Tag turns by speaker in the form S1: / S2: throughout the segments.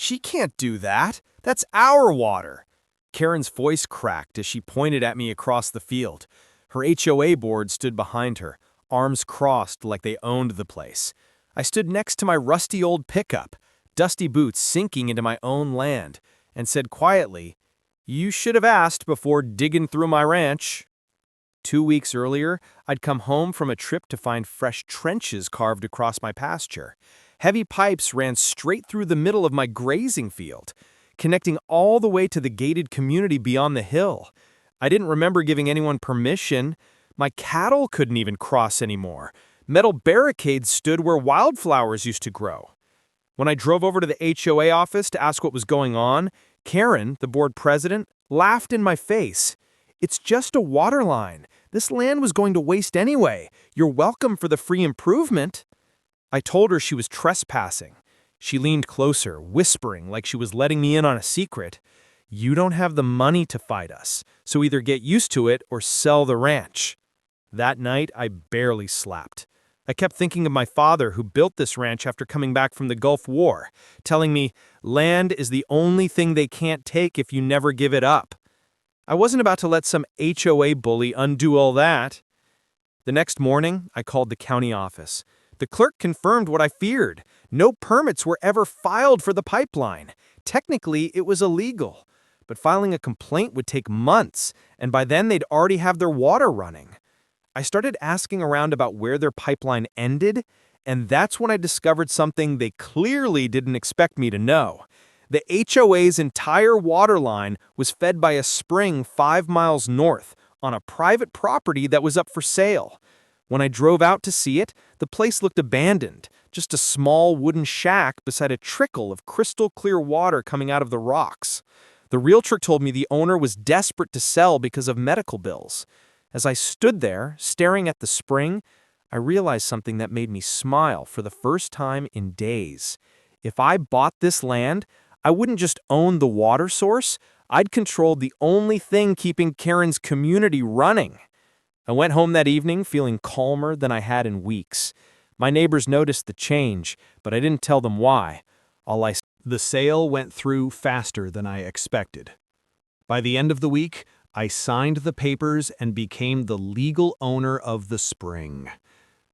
S1: She can't do that. That's our water. Karen's voice cracked as she pointed at me across the field. Her HOA board stood behind her, arms crossed like they owned the place. I stood next to my rusty old pickup, dusty boots sinking into my own land, and said quietly, "You should have asked before digging through my ranch." 2 weeks earlier, I'd come home from a trip to find fresh trenches carved across my pasture. Heavy pipes ran straight through the middle of my grazing field, connecting all the way to the gated community beyond the hill. I didn't remember giving anyone permission. My cattle couldn't even cross anymore. Metal barricades stood where wildflowers used to grow. When I drove over to the HOA office to ask what was going on, Karen, the board president, laughed in my face. "It's just a water line. This land was going to waste anyway. You're welcome for the free improvement." I told her she was trespassing. She leaned closer, whispering like she was letting me in on a secret. "You don't have the money to fight us, so either get used to it or sell the ranch." That night, I barely slept. I kept thinking of my father who built this ranch after coming back from the Gulf War, telling me, land is the only thing they can't take if you never give it up. I wasn't about to let some HOA bully undo all that. The next morning, I called the county office. The clerk confirmed what I feared. No permits were ever filed for the pipeline. Technically, it was illegal. But filing a complaint would take months, and by then they'd already have their water running. I started asking around about where their pipeline ended, and that's when I discovered something they clearly didn't expect me to know. The HOA's entire water line was fed by a spring 5 miles north on a private property that was up for sale. When I drove out to see it, the place looked abandoned, just a small wooden shack beside a trickle of crystal clear water coming out of the rocks. The realtor told me the owner was desperate to sell because of medical bills. As I stood there, staring at the spring, I realized something that made me smile for the first time in days. If I bought this land, I wouldn't just own the water source, I'd control the only thing keeping Karen's community running. I went home that evening feeling calmer than I had in weeks. My neighbors noticed the change, but I didn't tell them why. The sale went through faster than I expected. By the end of the week, I signed the papers and became the legal owner of the spring.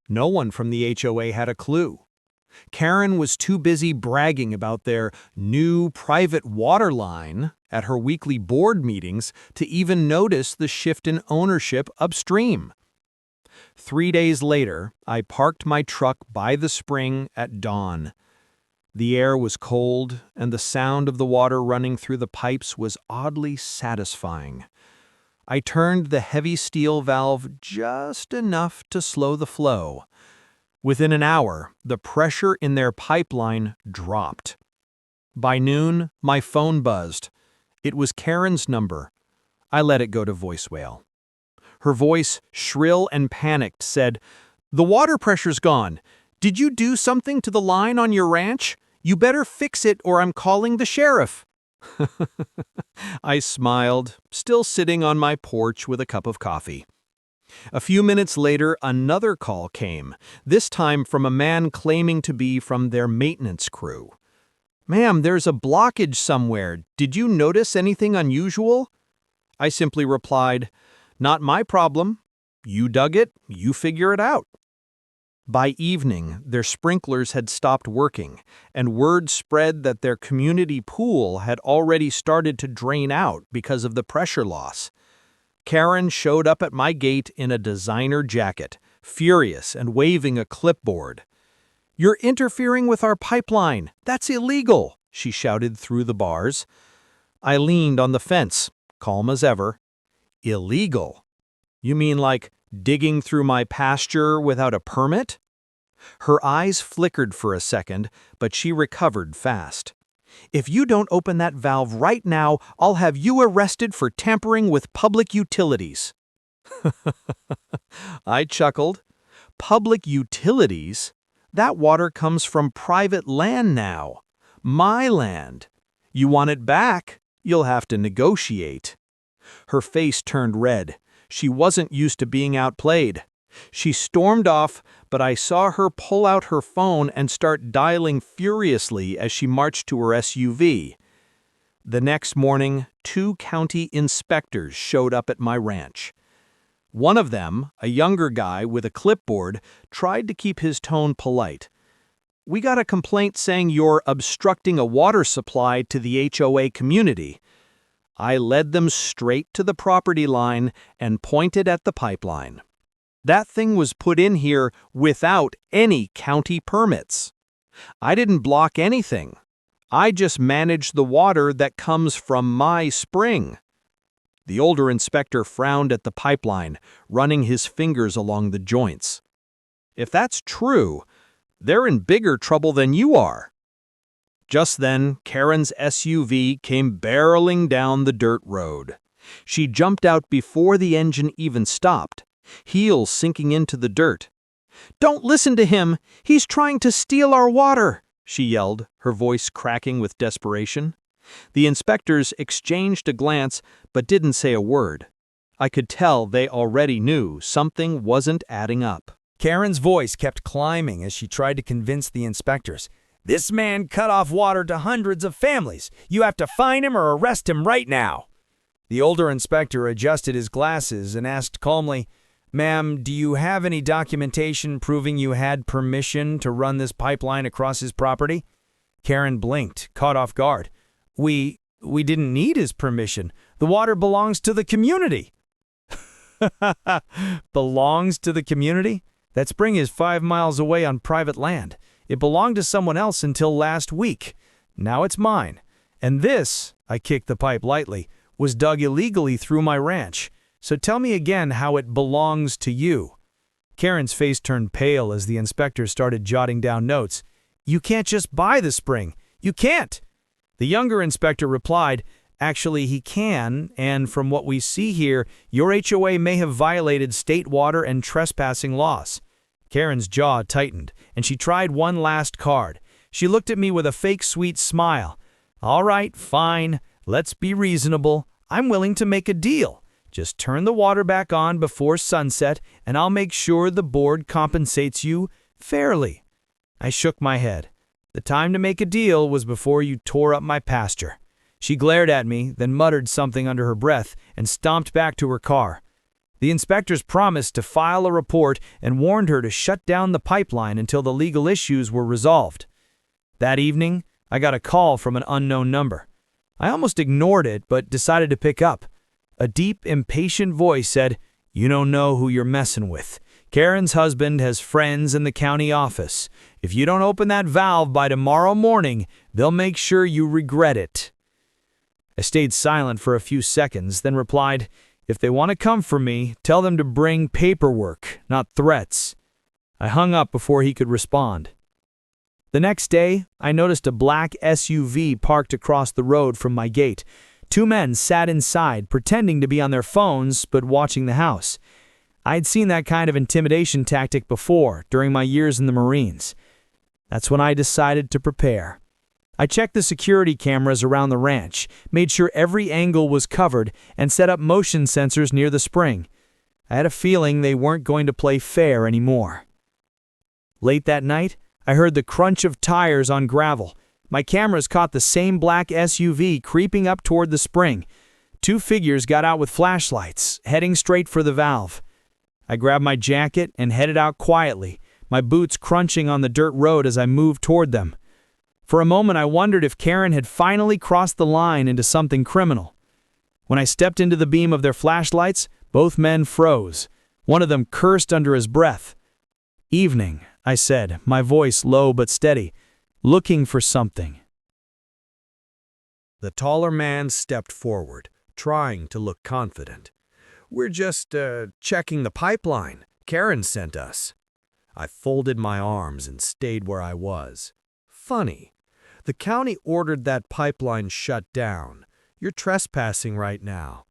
S1: No one from the HOA had a clue. Karen was too busy bragging about their new private water line at her weekly board meetings to even notice the shift in ownership upstream. 3 days later, I parked my truck by the spring at dawn. The air was cold, and the sound of the water running through the pipes was oddly satisfying. I turned the heavy steel valve just enough to slow the flow. Within an hour, the pressure in their pipeline dropped. By noon, my phone buzzed. It was Karen's number. I let it go to voicemail. Her voice, shrill and panicked, said, "The water pressure's gone. Did you do something to the line on your ranch? You better fix it or I'm calling the sheriff." I smiled, still sitting on my porch with a cup of coffee. A few minutes later, another call came, this time from a man claiming to be from their maintenance crew. "Ma'am, there's a blockage somewhere. Did you notice anything unusual?" I simply replied, "Not my problem. You dug it, you figure it out." By evening, their sprinklers had stopped working, and word spread that their community pool had already started to drain out because of the pressure loss. Karen showed up at my gate in a designer jacket, furious and waving a clipboard. "You're interfering with our pipeline. That's illegal," she shouted through the bars. I leaned on the fence, calm as ever. "Illegal? You mean like digging through my pasture without a permit?" Her eyes flickered for a second, but she recovered fast. "If you don't open that valve right now, I'll have you arrested for tampering with public utilities." I chuckled. "Public utilities? That water comes from private land now. My land. You want it back? You'll have to negotiate." Her face turned red. She wasn't used to being outplayed.
S2: She stormed off, but I saw her pull out her phone and start dialing furiously as she marched to her SUV. The next morning, 2 county inspectors showed up at my ranch. One of them, a younger guy with a clipboard, tried to keep his tone polite. "We got a complaint saying you're obstructing a water supply to the HOA community." I led them straight to the property line and pointed at the pipeline. That thing was put in here without any county permits. I didn't block anything. I just managed the water that comes from my spring. The older inspector frowned at the pipeline, running his fingers along the joints. "If that's true, they're in bigger trouble than you are." Just then, Karen's SUV came barreling down the dirt road. She jumped out before the engine even stopped, heels sinking into the dirt. "Don't listen to him! He's trying to steal our water!" she yelled, her voice cracking with desperation. The inspectors exchanged a glance but didn't say a word. I could tell they already knew something wasn't adding up.
S1: Karen's voice kept climbing as she tried to convince the inspectors. "This man cut off water to hundreds of families. You have to fine him or arrest him right now." The older inspector adjusted his glasses and asked calmly, "Ma'am, do you have any documentation proving you had permission to run this pipeline across his property?" Karen blinked, caught off guard. We didn't need his permission. The water belongs to the community." Belongs to the community? That spring is 5 miles away on private land. It belonged to someone else until last week. Now it's mine. And this, I kicked the pipe lightly, was dug illegally through my ranch. So tell me again how it belongs to you. Karen's face turned pale as the inspector started jotting down notes. "You can't just buy the spring. You can't." The younger inspector replied, "Actually, he can, and from what we see here, your HOA may have violated state water and trespassing laws." Karen's jaw tightened, and she tried one last card. She looked at me with a fake sweet smile. "All right, fine. Let's be reasonable. I'm willing to make a deal. Just turn the water back on before sunset, and I'll make sure the board compensates you fairly." I shook my head. "The time to make a deal was before you tore up my pasture." She glared at me, then muttered something under her breath and stomped back to her car. The inspectors promised to file a report and warned her to shut down the pipeline until the legal issues were resolved. That evening, I got a call from an unknown number. I almost ignored it, but decided to pick up. A deep, impatient voice said, "You don't know who you're messing with. Karen's husband has friends in the county office. If you don't open that valve by tomorrow morning, they'll make sure you regret it." I stayed silent for a few seconds, then replied, "If they want to come for me, tell them to bring paperwork, not threats." I hung up before he could respond. The next day, I noticed a black SUV parked across the road from my gate. 2 men sat inside, pretending to be on their phones, but watching the house. I'd seen that kind of intimidation tactic before, during my years in the Marines. That's when I decided to prepare. I checked the security cameras around the ranch, made sure every angle was covered, and set up motion sensors near the spring. I had a feeling they weren't going to play fair anymore. Late that night, I heard the crunch of tires on gravel. My cameras caught the same black SUV creeping up toward the spring. 2 figures got out with flashlights, heading straight for the valve. I grabbed my jacket and headed out quietly, my boots crunching on the dirt road as I moved toward them. For a moment, I wondered if Karen had finally crossed the line into something criminal. When I stepped into the beam of their flashlights, both men froze. One of them cursed under his breath. "Evening," I said, my voice low but steady, "looking for something." The taller man stepped forward, trying to look confident. "We're just, checking the pipeline. Karen sent us." I folded my arms and stayed where I was. "Funny. The county ordered that pipeline shut down. You're trespassing right now.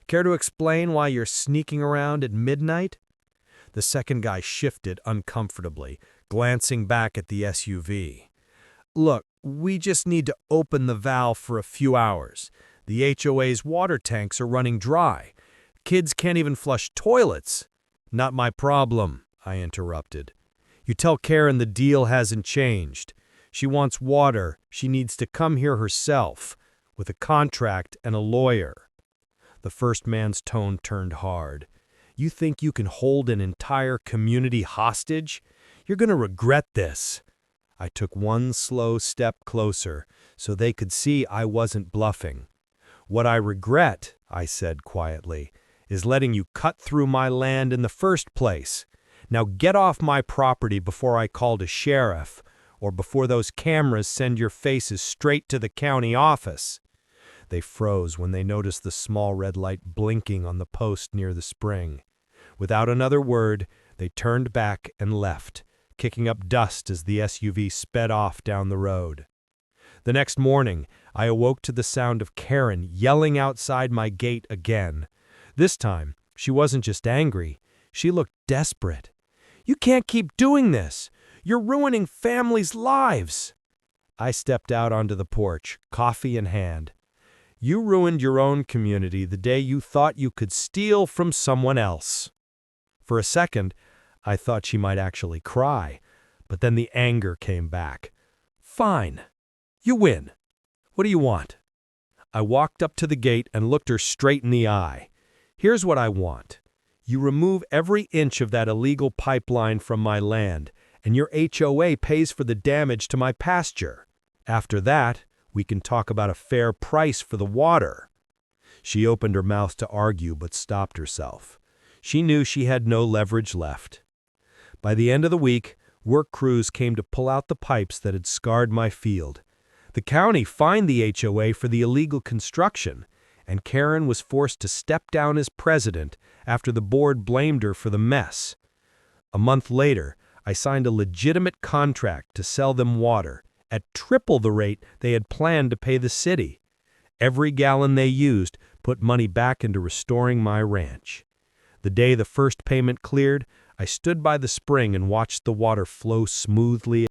S1: Care to explain why you're sneaking around at midnight?" The second guy shifted uncomfortably, glancing back at the SUV. "Look, we just need to open the valve for a few hours. The HOA's water tanks are running dry. Kids can't even flush toilets." Not my problem, I interrupted. You tell Karen the deal hasn't changed. She wants water. She needs to come here herself, with a contract and a lawyer. The first man's tone turned hard. You think you can hold an entire community hostage? You're going to regret this. I took one slow step closer so they could see I wasn't bluffing. What I regret, I said quietly, is letting you cut through my land in the first place. Now get off my property before I called a sheriff, or before those cameras send your faces straight to the county office. They froze when they noticed the small red light blinking on the post near the spring. Without another word, they turned back and left, kicking up dust as the SUV sped off down the road. The next morning, I awoke to the sound of Karen yelling outside my gate again. This time, she wasn't just angry. She looked desperate. "You can't keep doing this. You're ruining families' lives." I stepped out onto the porch, coffee in hand. You ruined your own community the day you thought you could steal from someone else. For a second, I thought she might actually cry, but then the anger came back. Fine. You win. What do you want? I walked up to the gate and looked her straight in the eye. Here's what I want. You remove every inch of that illegal pipeline from my land, and your HOA pays for the damage to my pasture. After that, we can talk about a fair price for the water. She opened her mouth to argue but stopped herself. She knew she had no leverage left. By the end of the week, work crews came to pull out the pipes that had scarred my field. The county fined the HOA for the illegal construction, and Karen was forced to step down as president after the board blamed her for the mess. A month later, I signed a legitimate contract to sell them water at triple the rate they had planned to pay the city. Every gallon they used put money back into restoring my ranch. The day the first payment cleared, I stood by the spring and watched the water flow smoothly